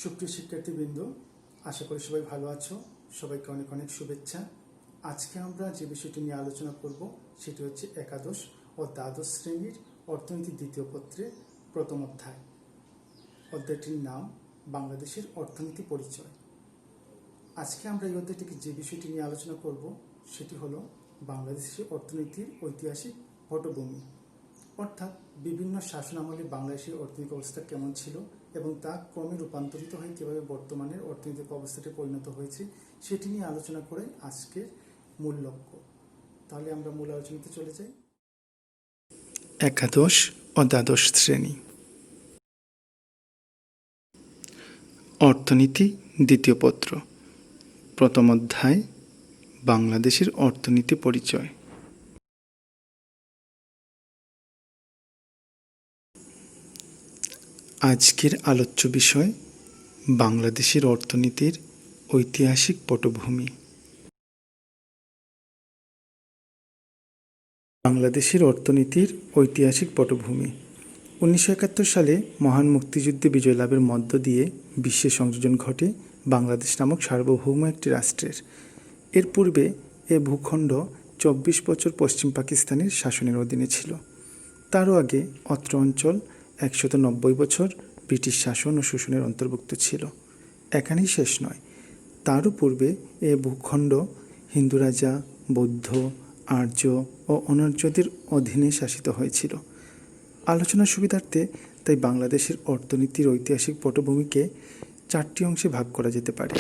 সুপ্রিয় শিক্ষার্থীবৃন্দ, আশা করি সবাই ভালো আছো। সবাইকে অনেক অনেক শুভেচ্ছা। আজকে আমরা যে বিষয়টি নিয়ে আলোচনা করব সেটি হচ্ছে একাদশ ও দ্বাদশ শ্রেণীর অর্থনীতি দ্বিতীয় পত্রে প্রথম অধ্যায়। অধ্যায়টির নাম বাংলাদেশের অর্থনীতি পরিচয়। আজকে আমরা এই অধ্যায়টিকে যে বিষয়টি নিয়ে আলোচনা করব সেটি হলো বাংলাদেশের অর্থনীতির ঐতিহাসিক পটভূমি, অর্থাৎ বিভিন্ন শাসনামলে বাংলাদেশের অর্থনৈতিক অবস্থা কেমন ছিল এবং তা ক্রমে রূপান্তরিত হয়ে কীভাবে বর্তমানের অর্থনৈতিক অবস্থাটি পরিণত হয়েছে সেটি নিয়ে আলোচনা করে আজকের মূল লক্ষ্য। তাহলে আমরা মূল আলোচনাতে চলে যাই। একাদশ ও দ্বাদশ শ্রেণী অর্থনীতি দ্বিতীয় পত্র প্রথম অধ্যায় বাংলাদেশের অর্থনীতি পরিচয়। আজকের আলোচ্য বিষয় বাংলাদেশের অর্থনীতির ঐতিহাসিক পটভূমি। বাংলাদেশের অর্থনীতির ঐতিহাসিক পটভূমি 1971 সালে মহান মুক্তিযুদ্ধে বিজয় লাভের মধ্য দিয়ে বিশ্বের সংযোজন ঘটে বাংলাদেশ নামক সার্বভৌম একটি রাষ্ট্রের। এর পূর্বে এ ভূখণ্ড 24 বছর পশ্চিম পাকিস্তানের শাসনের অধীনে ছিল। তারও আগে অত্র অঞ্চল 190 বছর ব্রিটিশ শাসন ও শোষণের অন্তর্ভুক্ত ছিল। এখানেই শেষ নয়, তারও পূর্বে এ ভূখণ্ড হিন্দু রাজা, বৌদ্ধ, আর্য ও অনার্যদের অধীনে শাসিত হয়েছিল। আলোচনার সুবিধার্থে তাই বাংলাদেশের অর্থনীতির ঐতিহাসিক পটভূমিকে 4টি অংশে ভাগ করা যেতে পারে।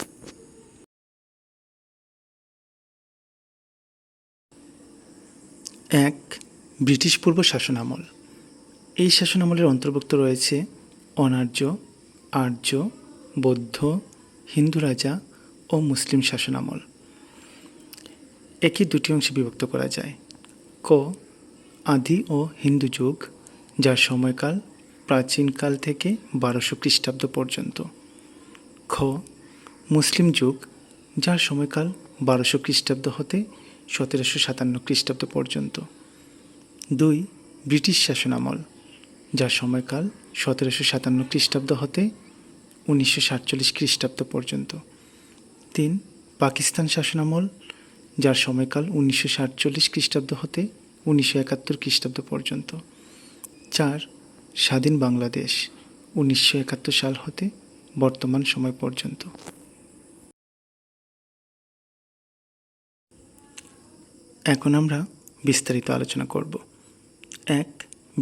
1. ব্রিটিশ পূর্ব শাসনামল। এই শাসনামলের অন্তর্ভুক্ত রয়েছে অনার্য, আর্য, বৌদ্ধ, হিন্দু রাজা ও মুসলিম শাসনামল। একে 2টি অংশে বিভক্ত করা যায়। ক. আদি ও হিন্দু যুগ, যার সময়কাল প্রাচীনকাল থেকে 1200 খ্রিস্টাব্দ পর্যন্ত। খ. মুসলিম যুগ, যার সময়কাল 1200 খ্রিস্টাব্দ হতে 1757 খ্রিস্টাব্দ পর্যন্ত। 2. ব্রিটিশ শাসনামল, যার সময়কাল 1757 খ্রিস্টাব্দ হতে 1947 খ্রিস্টাব্দ পর্যন্ত। 3. পাকিস্তান শাসনামল, যার সময়কাল 1947 খ্রিস্টাব্দ হতে 1971 খ্রিস্টাব্দ পর্যন্ত। 4. স্বাধীন বাংলাদেশ, 1971 সাল হতে বর্তমান সময় পর্যন্ত। এখন আমরা বিস্তারিত আলোচনা করব। 1.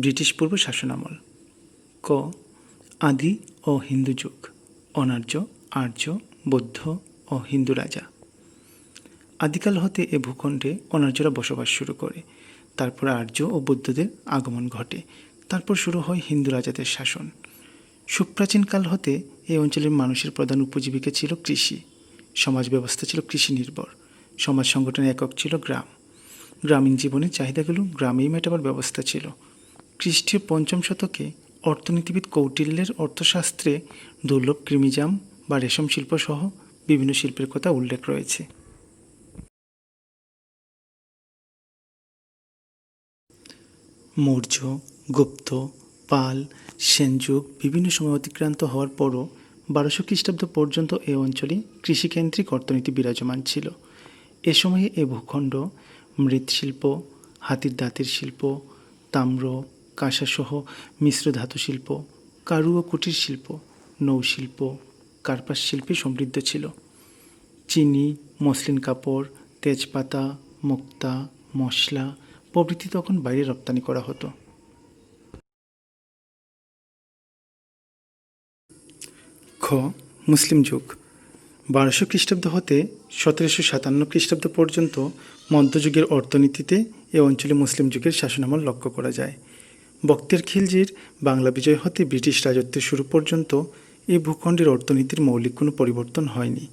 ব্রিটিশ পূর্ব শাসনামল। ক. আদি ও হিন্দু যুগ, অনার্য, আর্য, বৌদ্ধ ও হিন্দু রাজা। আদিকাল হতে এ ভূখণ্ডে অনার্যরা বসবাস শুরু করে, তারপর আর্য ও বৌদ্ধদের আগমন ঘটে, তারপর শুরু হয় হিন্দু রাজাদের শাসন। সুপ্রাচীনকাল হতে এই অঞ্চলের মানুষের প্রধান উপজীবিকা ছিল কৃষি। সমাজ ব্যবস্থা ছিল কৃষি নির্ভর। সমাজ সংগঠনের একক ছিল গ্রাম। গ্রামীণ জীবনের চাহিদাগুলো গ্রামেই মেটাবার ব্যবস্থা ছিল। খ্রিস্টীয় 5ম শতকে অর্থনীতিবিদ কৌটিল্যের অর্থশাস্ত্রে দুর্লভ কৃমিজাম বা রেশম শিল্প সহ বিভিন্ন শিল্পের কথা উল্লেখ রয়েছে। মৌর্য, গুপ্ত, পাল, সেনযুগ বিভিন্ন সময় অতিক্রান্ত হওয়ার পরও 1200 খ্রিস্টাব্দ পর্যন্ত এ অঞ্চলে কৃষিকেন্দ্রিক অর্থনীতি বিরাজমান ছিল। এ সময়ে এ ভূখণ্ড মৃৎশিল্প, হাতির দাঁতের শিল্প, তাম্র, কাঁসাসহ মিশ্র ধাতু শিল্প, কারু ও কুটির শিল্প, নৌশিল্প, কার্পাস শিল্পে সমৃদ্ধ ছিল। চিনি, মসলিন কাপড়, তেজপাতা, মুক্তা, মশলা প্রভৃতি তখন বাইরে রপ্তানি করা হতো। খ. মুসলিম যুগ, 1200 খ্রিস্টাব্দ হতে 1757 খ্রিস্টাব্দ পর্যন্ত মধ্যযুগের অর্থনীতিতে এ অঞ্চলে মুসলিম যুগের শাসনামল লক্ষ্য করা যায়। বখতিয়ার খিলজির বাংলা বিজয় হতে ব্রিটিশ রাজত্বের শুরু পর্যন্ত এই ভূখণ্ডের অর্থনীতির মৌলিক কোনো পরিবর্তন হয়নি।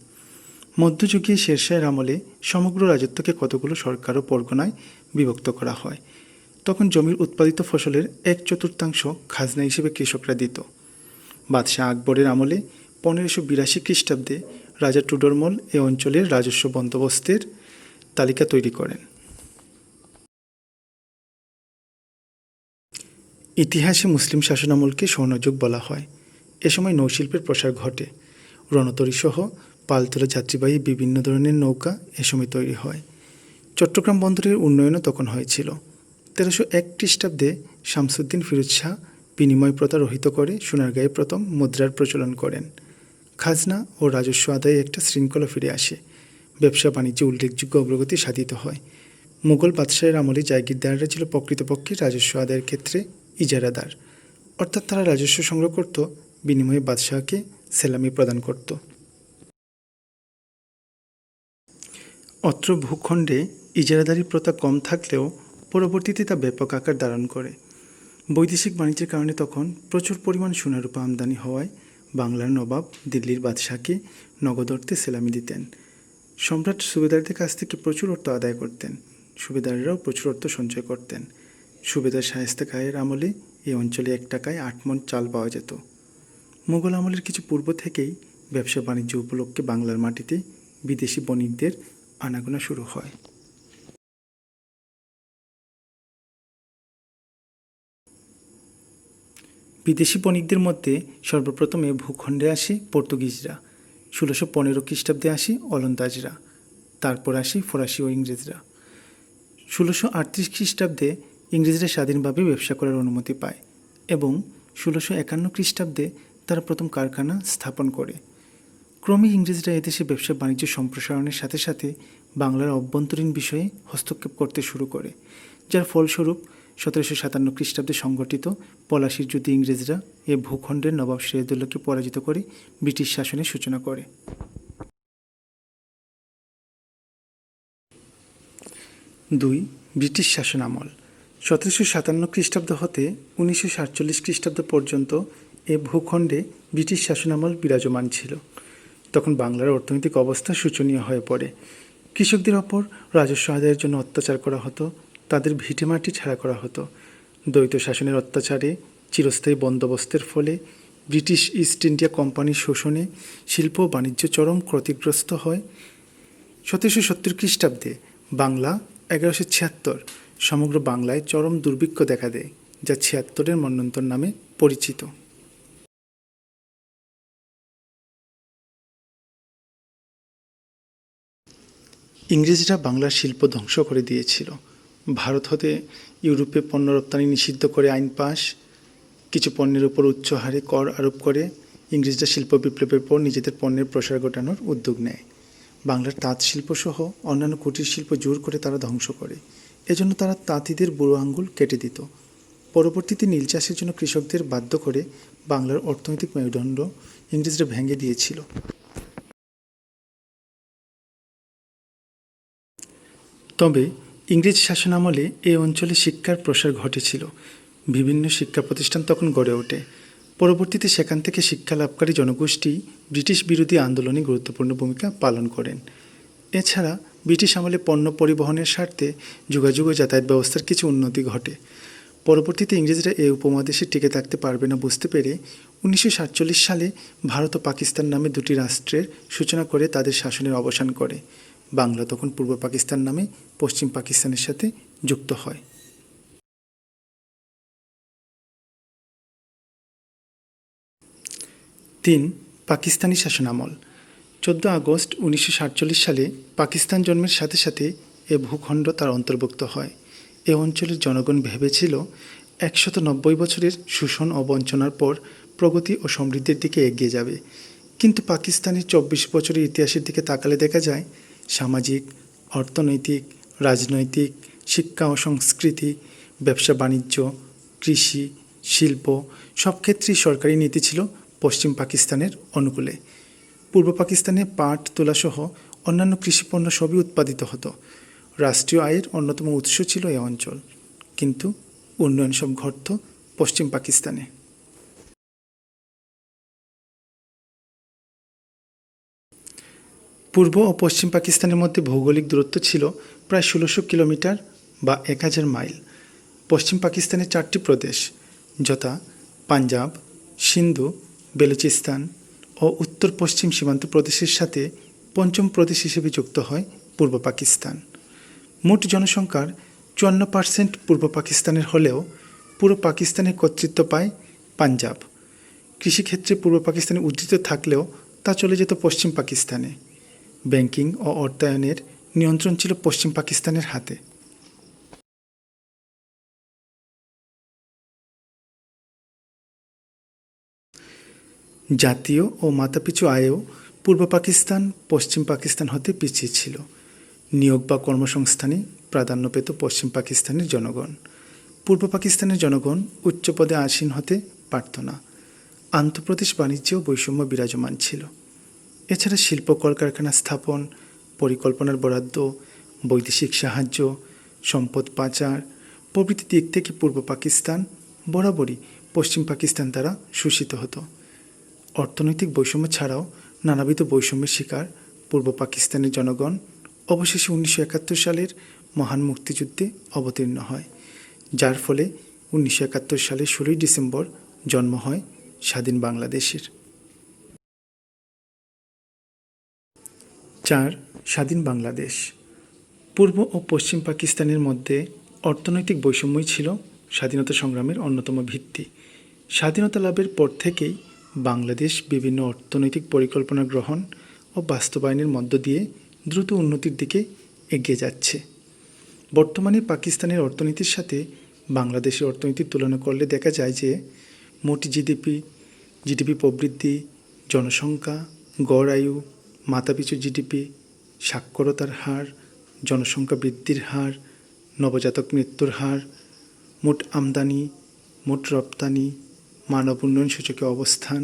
মধ্যযুগীয় শেরশাহের আমলে সমগ্র রাজত্বকে কতগুলো সরকার ও পরগনায় বিভক্ত করা হয়। তখন জমির উৎপাদিত ফসলের 1/4 খাজনা হিসেবে কৃষকরা দিত। বাদশাহ আকবরের আমলে 1582 খ্রিস্টাব্দে রাজা টুডরমল এ অঞ্চলের রাজস্ব বন্দোবস্তের তালিকা তৈরি করেন। ইতিহাসে মুসলিম শাসনামলকে স্বর্ণযুগ বলা হয়। এ সময় নৌশিল্পের প্রসার ঘটে। রণতরীসহ পালতোলা যাত্রীবাহী বিভিন্ন ধরনের নৌকা এ সময় তৈরি হয়। চট্টগ্রাম বন্দরের উন্নয়নও তখন হয়েছিল। 1301 খ্রিস্টাব্দে শামসুদ্দিন ফিরোজ শাহ বিনিময় প্রথা রহিত করে সোনারগাঁয়ে প্রথম মুদ্রার প্রচলন করেন। খাজনা ও রাজস্ব আদায়ে একটা শৃঙ্খলা ফিরে আসে। ব্যবসা বাণিজ্যে উল্লেখযোগ্য অগ্রগতি সাধিত হয়। মুঘল বাদশাহের আমলে জায়গিরদাররা ছিল প্রকৃতপক্ষে রাজস্ব আদায়ের ক্ষেত্রে ইজারাদার, অর্থাৎ তারা রাজস্ব সংগ্রহ করত, বিনিময়ে বাদশাহকে সেলামি প্রদান করত। অত্র ভূখণ্ডে ইজারাদারি প্রথা কম থাকলেও পরবর্তীতে তা ব্যাপক আকার ধারণ করে। বৈদেশিক বাণিজ্যের কারণে তখন প্রচুর পরিমাণ সোনারূপা আমদানি হওয়ায় বাংলার নবাব দিল্লির বাদশাহকে নগদ অর্থে সেলামি দিতেন। সম্রাট সুবেদারদের কাছ থেকে প্রচুর অর্থ আদায় করতেন। সুবেদাররাও প্রচুর অর্থ সঞ্চয় করতেন। সুবেদার শায়েস্তা খাঁয়ের আমলে এই অঞ্চলে 1 টাকায় 8 মণ চাল পাওয়া যেত। মুঘল আমলের কিছু পূর্ব থেকেই ব্যবসা বাণিজ্য উপলক্ষে বাংলার মাটিতে বিদেশি বণিকদের আনাগোনা শুরু হয়। বিদেশি বণিকদের মধ্যে সর্বপ্রথমে ভূখণ্ডে আসে পর্তুগিজরা, 1615 খ্রিস্টাব্দে আসে ওলন্দাজরা, তারপর আসে ফরাসি ও ইংরেজরা। 1638 খ্রিস্টাব্দে ইংরেজরা স্বাধীনভাবে ব্যবসা করার অনুমতি পায় এবং 1651 খ্রিস্টাব্দে তারা প্রথম কারখানা স্থাপন করে। ক্রমে ইংরেজরা এদেশে ব্যবসা বাণিজ্য সম্প্রসারণের সাথে সাথে বাংলার অভ্যন্তরীণ বিষয়ে হস্তক্ষেপ করতে শুরু করে, যার ফলস্বরূপ 1757 খ্রিস্টাব্দে সংঘটিত পলাশির যুদ্ধে ইংরেজরা এ ভূখণ্ডের নবাব সিরাজউদ্দৌলাকে পরাজিত করে ব্রিটিশ শাসনের সূচনা করে। 2. ব্রিটিশ শাসন আমল। 1757 খ্রিস্টাব্দ হতে 1947 খ্রিস্টাব্দ পর্যন্ত এ ভূখণ্ডে ব্রিটিশ শাসনামল বিরাজমান ছিল। তখন বাংলার অর্থনৈতিক অবস্থা শোচনীয় হয়ে পড়ে। কৃষকদের ওপর রাজস্ব আদায়ের জন্য অত্যাচার করা হতো, তাদের ভিটেমাটি ছাড়া করা হতো। দ্বৈত শাসনের অত্যাচারে, চিরস্থায়ী বন্দোবস্তের ফলে, ব্রিটিশ ইস্ট ইন্ডিয়া কোম্পানির শোষণে শিল্প ও বাণিজ্য চরম ক্ষতিগ্রস্ত হয়। 1770 খ্রিস্টাব্দে বাংলা 1176 সমগ্র বাংলায় চরম দুর্ভিক্ষ দেখা দেয়, যা 76-এর মন্বন্তর নামে পরিচিত। ইংরেজরা বাংলার শিল্প ধ্বংস করে দিয়েছিল। ভারত হতে ইউরোপে পণ্য রপ্তানি নিষিদ্ধ করে আইন পাস, কিছু পণ্যের উপর উচ্চ হারে কর আরোপ করে ইংরেজরা শিল্প বিপ্লবের পর নিজেদের পণ্যের প্রসার ঘটানোর উদ্যোগ নেয়। বাংলার তাঁত শিল্প সহ অন্যান্য কুটির শিল্প জোর করে তারা ধ্বংস করে। এজন্য তারা তাঁতিদের বুড়ো আঙ্গুল কেটে দিত। পরবর্তীতে নীল চাষের জন্য কৃষকদের বাধ্য করে বাংলার অর্থনৈতিক মেরুদণ্ড ইংরেজরা ভেঙে দিয়েছিল। তবে ইংরেজ শাসনামলে এই অঞ্চলে শিক্ষার প্রসার ঘটেছিল। বিভিন্ন শিক্ষা প্রতিষ্ঠান তখন গড়ে ওঠে। পরবর্তীতে সেখান থেকে শিক্ষা লাভকারী জনগোষ্ঠী ব্রিটিশ বিরোধী আন্দোলনে গুরুত্বপূর্ণ ভূমিকা পালন করেন। এছাড়া ব্রিটিশ আমলে পণ্য পরিবহনের স্বার্থে যোগাযোগ ও যাতায়াত ব্যবস্থার কিছু উন্নতি ঘটে। পরবর্তীতে ইংরেজরা এই উপমহাদেশে টিকে থাকতে পারবে না বুঝতে পেরে 1947 সালে ভারত ও পাকিস্তান নামে দুটি রাষ্ট্রের সূচনা করে তাদের শাসনের অবসান করে। বাংলা তখন পূর্ব পাকিস্তান নামে পশ্চিম পাকিস্তানের সাথে যুক্ত হয়। 3. পাকিস্তানি শাসনামল। 14 আগস্ট 1947 সালে পাকিস্তান জন্মের সাথে সাথে এ ভূখণ্ড তার অন্তর্ভুক্ত হয়। এ অঞ্চলের জনগণ ভেবেছিল 190 বছরের শোষণ ও বঞ্চনার পর প্রগতি ও সমৃদ্ধির দিকে এগিয়ে যাবে। কিন্তু পাকিস্তানের 24 বছরের ইতিহাসের দিকে তাকালে দেখা যায় সামাজিক, অর্থনৈতিক, রাজনৈতিক, শিক্ষা ও সংস্কৃতি, ব্যবসা বাণিজ্য, কৃষি, শিল্প সব ক্ষেত্রেই সরকারি নীতি ছিল পশ্চিম পাকিস্তানের অনুকূলে। পূর্ব পাকিস্তানে পাট, তুলাসহ অন্যান্য কৃষিপণ্য সবই উৎপাদিত হতো। রাষ্ট্রীয় আয়ের অন্যতম উৎস ছিল এ অঞ্চল। কিন্তু উন্নয়ন সব ঘটত পশ্চিম পাকিস্তানে। পূর্ব ও পশ্চিম পাকিস্তানের মধ্যে ভৌগোলিক দূরত্ব ছিল প্রায় 1600 কিলোমিটার বা 1000 মাইল। পশ্চিম পাকিস্তানের 4টি প্রদেশ যথা পাঞ্জাব, সিন্ধু, বেলুচিস্তান ও উত্তর পশ্চিম সীমান্ত প্রদেশের সাথে পঞ্চম প্রদেশ হিসেবে যুক্ত হয় পূর্ব পাকিস্তান। মোট জনসংখ্যার 54% পূর্ব পাকিস্তানের হলেও পুরো পাকিস্তানের কর্তৃত্ব পায় পাঞ্জাব। কৃষিক্ষেত্রে পূর্ব পাকিস্তানে উদ্ধৃত থাকলেও তা চলে যেত পশ্চিম পাকিস্তানে। ব্যাংকিং ও অর্থায়নের নিয়ন্ত্রণ ছিল পশ্চিম পাকিস্তানের হাতে। জাতীয় ও মাথাপিছু আয়েও পূর্ব পাকিস্তান পশ্চিম পাকিস্তান হতে পিছিয়ে ছিল। নিয়োগ বা কর্মসংস্থানে প্রাধান্য পেত পশ্চিম পাকিস্তানের জনগণ। পূর্ব পাকিস্তানের জনগণ উচ্চ পদে আসীন হতে পারত না। আন্তঃপ্রদেশ বাণিজ্যেও বৈষম্য বিরাজমান ছিল। এছাড়া শিল্প কলকারখানা স্থাপন, পরিকল্পনার বরাদ্দ, বৈদেশিক সাহায্য, সম্পদ পাচার প্রভৃতি দিক থেকে পূর্ব পাকিস্তান বরাবরই পশ্চিম পাকিস্তান দ্বারা শোষিত হতো। অর্থনৈতিক বৈষম্য ছাড়াও নানাবিধ বৈষম্যের শিকার পূর্ব পাকিস্তানের জনগণ অবশেষে 1971 সালের মহান মুক্তিযুদ্ধে অবতীর্ণ হয়, যার ফলে 1971 সালের 16 ডিসেম্বর জন্ম হয় স্বাধীন বাংলাদেশের। 4. স্বাধীন বাংলাদেশ। পূর্ব ও পশ্চিম পাকিস্তানের মধ্যে অর্থনৈতিক বৈষম্যই ছিল স্বাধীনতা সংগ্রামের অন্যতম ভিত্তি। স্বাধীনতা লাভের পর থেকেই বাংলাদেশ বিভিন্ন অর্থনৈতিক পরিকল্পনা গ্রহণ ও বাস্তবায়নের মধ্য দিয়ে দ্রুত উন্নতির দিকে এগিয়ে যাচ্ছে। বর্তমানে পাকিস্তানের অর্থনীতির সাথে বাংলাদেশের অর্থনীতির তুলনা করলে দেখা যায় যে মোট জিডিপি প্রবৃদ্ধি, জনসংখ্যা, গড় আয়ু, মাথাপিছু জিডিপি, সাক্ষরতার হার, জনসংখ্যা বৃদ্ধির হার, নবজাতক মৃত্যুর হার, মোট আমদানি, মোট রপ্তানি, মানব উন্নয়ন সূচকে অবস্থান,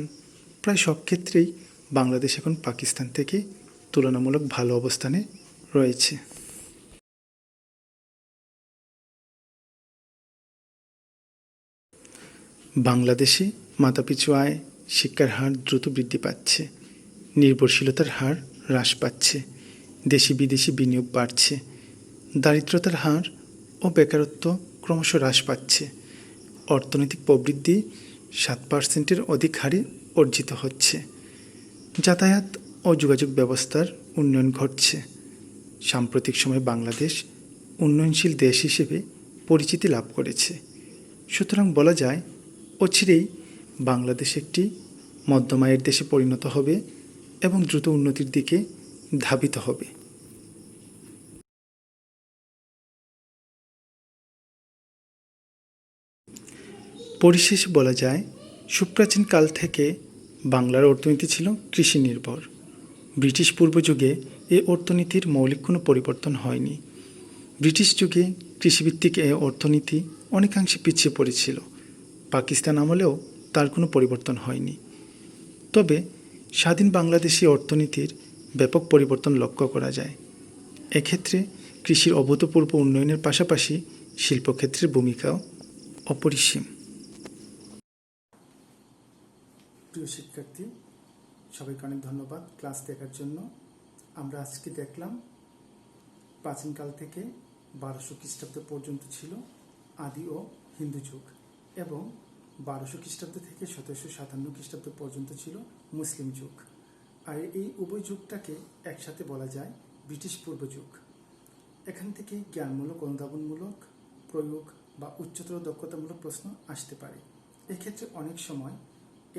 প্রায় সব ক্ষেত্রেই বাংলাদেশ এখন পাকিস্তান থেকে তুলনামূলক ভালো অবস্থানে রয়েছে। বাংলাদেশে মাথাপিছু আয়, শিক্ষার হার দ্রুত বৃদ্ধি পাচ্ছে, নির্ভরশীলতার হার হ্রাস পাচ্ছে, দেশি বিদেশি বিনিয়োগ বাড়ছে, দারিদ্রতার হার ও বেকারত্ব ক্রমশ হ্রাস পাচ্ছে, অর্থনৈতিক প্রবৃদ্ধি 7% অধিক হারে অর্জিত হচ্ছে, যাতায়াত ও যোগাযোগ ব্যবস্থার উন্নয়ন ঘটছে। সাম্প্রতিক সময়ে বাংলাদেশ উন্নয়নশীল দেশ হিসেবে পরিচিতি লাভ করেছে। সুতরাং বলা যায় অচিরেই বাংলাদেশ একটি মধ্যম আয়ের দেশে পরিণত হবে এবং দ্রুত উন্নতির দিকে ধাবিত হবে। পরিশেষে বলা যায় সুপ্রাচীন কাল থেকে বাংলার অর্থনীতি ছিল কৃষি নির্ভর। ব্রিটিশ পূর্ব যুগে এ অর্থনীতির মৌলিক কোনো পরিবর্তন হয়নি। ব্রিটিশ যুগে কৃষিভিত্তিক এ অর্থনীতি অনেকাংশে পিছিয়ে পড়েছিল। পাকিস্তান আমলেও তার কোনো পরিবর্তন হয়নি। তবে স্বাধীন বাংলাদেশি অর্থনীতির ব্যাপক পরিবর্তন লক্ষ্য করা যায়। এক্ষেত্রে কৃষির অভূতপূর্ব উন্নয়নের পাশাপাশি শিল্পক্ষেত্রের ভূমিকাও অপরিসীম। প্রিয় শিক্ষার্থী, সবাইকে অনেক ধন্যবাদ ক্লাস দেখার জন্য। আমরা আজকে দেখলাম প্রাচীনকাল থেকে 1200 খ্রিস্টাব্দ পর্যন্ত ছিল আদি ও হিন্দু যুগ এবং 1200 খ্রিস্টাব্দ থেকে 1757 খ্রিস্টাব্দ পর্যন্ত ছিল মুসলিম যুগ। আর এই উভয় যুগটাকে একসাথে বলা যায় ব্রিটিশ পূর্ব যুগ। এখান থেকে জ্ঞানমূলক, অনুধাবনমূলক প্রয়োগ বা উচ্চতর দক্ষতামূলক প্রশ্ন আসতে পারে। এক্ষেত্রে অনেক সময়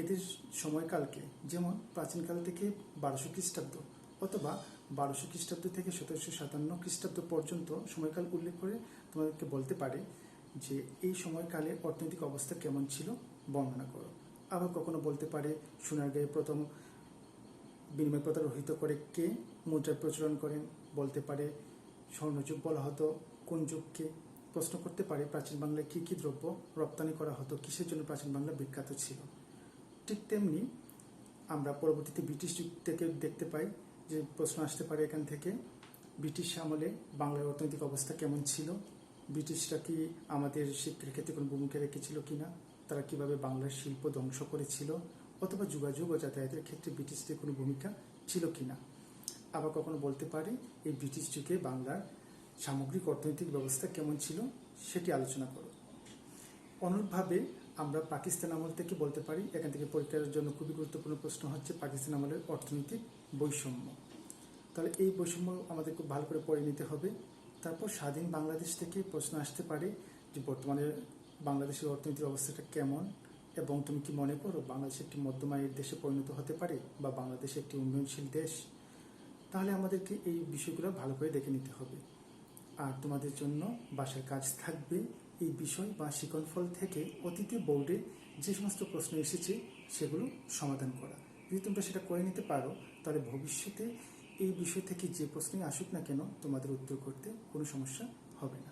এদের সময়কালকে, যেমন প্রাচীনকাল থেকে 1200 খ্রিস্টাব্দ অথবা 1200 খ্রিস্টাব্দ থেকে 1757 খ্রিস্টাব্দ পর্যন্ত সময়কাল উল্লেখ করে তোমাদেরকে বলতে পারে যে এই সময়কালে অর্থনৈতিক অবস্থা কেমন ছিল বর্ণনা করো। আবার কখনো বলতে পারে সোনারগাঁয়ে প্রথম বিনিময় প্রথা রহিত করে কে, মুদ্রার প্রচলন করেন, বলতে পারে স্বর্ণযুগ বলা হতো কোন যুগকে, প্রশ্ন করতে পারে প্রাচীন বাংলায় কী কী দ্রব্য রপ্তানি করা হতো, কিসের জন্য প্রাচীন বাংলা বিখ্যাত ছিল। ঠিক তেমনি আমরা পরবর্তীতে ব্রিটিশ যুগ থেকে দেখতে পাই যে প্রশ্ন আসতে পারে এখান থেকে ব্রিটিশ আমলে বাংলার অর্থনৈতিক অবস্থা কেমন ছিল, ব্রিটিশরা কি আমাদের শিক্ষার ক্ষেত্রে কোনো ভূমিকা রেখেছিল কিনা, তারা কিভাবে বাংলার শিল্প ধ্বংস করেছিল, অথবা যোগাযোগ ও যাতায়াতের ক্ষেত্রে ব্রিটিশদের কোনো ভূমিকা ছিল কিনা। আবার কখনো বলতে পারে এই ব্রিটিশ যুগে বাংলার সামগ্রিক অর্থনৈতিক ব্যবস্থা কেমন ছিল সেটি আলোচনা করো। অনুরূপভাবে আমরা পাকিস্তান আমল থেকে বলতে পারি, এখান থেকে পরীক্ষার জন্য খুবই গুরুত্বপূর্ণ প্রশ্ন হচ্ছে পাকিস্তান আমলের অর্থনৈতিক বৈষম্য। তাহলে এই বৈষম্য আমাদের খুব ভালো করে পড়ে নিতে হবে। তারপর স্বাধীন বাংলাদেশ থেকে প্রশ্ন আসতে পারে যে বর্তমানে বাংলাদেশের অর্থনৈতিক অবস্থাটা কেমন, এবং তুমি কি মনে করো বাংলাদেশ একটি মধ্যম আয়ের দেশে পরিণত হতে পারে বা বাংলাদেশ একটি উন্নয়নশীল দেশ? তাহলে আমাদেরকে এই বিষয়গুলো ভালো করে দেখে নিতে হবে। আর তোমাদের জন্য বাসার কাজ থাকবে এই বিষয় বা শিক্ষণফল থেকে অতীতে বোর্ডে যে সমস্ত প্রশ্ন এসেছে সেগুলো সমাধান করা। যদি তোমরা সেটা করে নিতে পারো তাহলে ভবিষ্যতে এই বিষয় থেকে যে প্রশ্নই আসুক না কেন তোমাদের উত্তর করতে কোনো সমস্যা হবে না।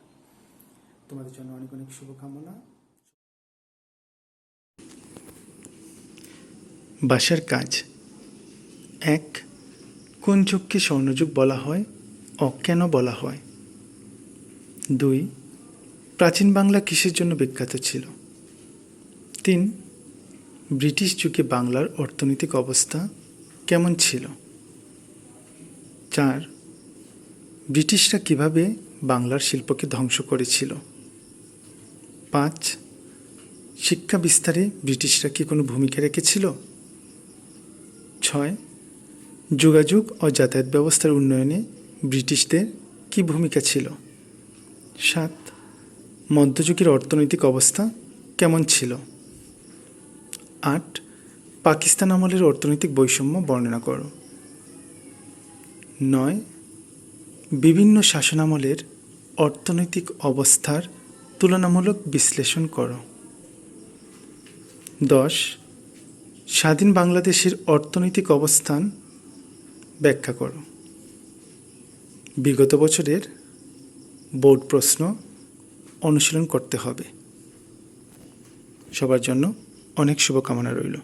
তোমাদের জন্য অনেক অনেক শুভকামনা। বাসার কাজ 1. কোন যুগকে স্বর্ণযুগ বলা হয় ও কেন বলা হয়? 2. প্রাচীন বাংলা কিসের জন্য বিখ্যাত ছিল? 3. ব্রিটিশ যুগে বাংলার অর্থনৈতিক অবস্থা কেমন ছিল? 4. ব্রিটিশরা কিভাবে বাংলার শিল্পকে ধ্বংস করেছিল? 5. শিক্ষা বিস্তারে ব্রিটিশরা কি কোনো ভূমিকা রেখেছিল? 6. যোগাযোগ ও যাতায়াত ব্যবস্থার উন্নয়নে ব্রিটিশদের কি ভূমিকা ছিল? 7. মধ্যযুগের অর্থনৈতিক অবস্থা কেমন ছিল? 8. পাকিস্তান আমলের অর্থনৈতিক বৈষম্য বর্ণনা করো। 9. বিভিন্ন শাসনামলের অর্থনৈতিক অবস্থার তুলনামূলক বিশ্লেষণ করো। 10. স্বাধীন বাংলাদেশের অর্থনৈতিক অবস্থান ব্যাখ্যা করো। বিগত বছরের বোর্ড প্রশ্ন অনুশীলন করতে হবে। সবার জন্য অনেক শুভকামনা রইল।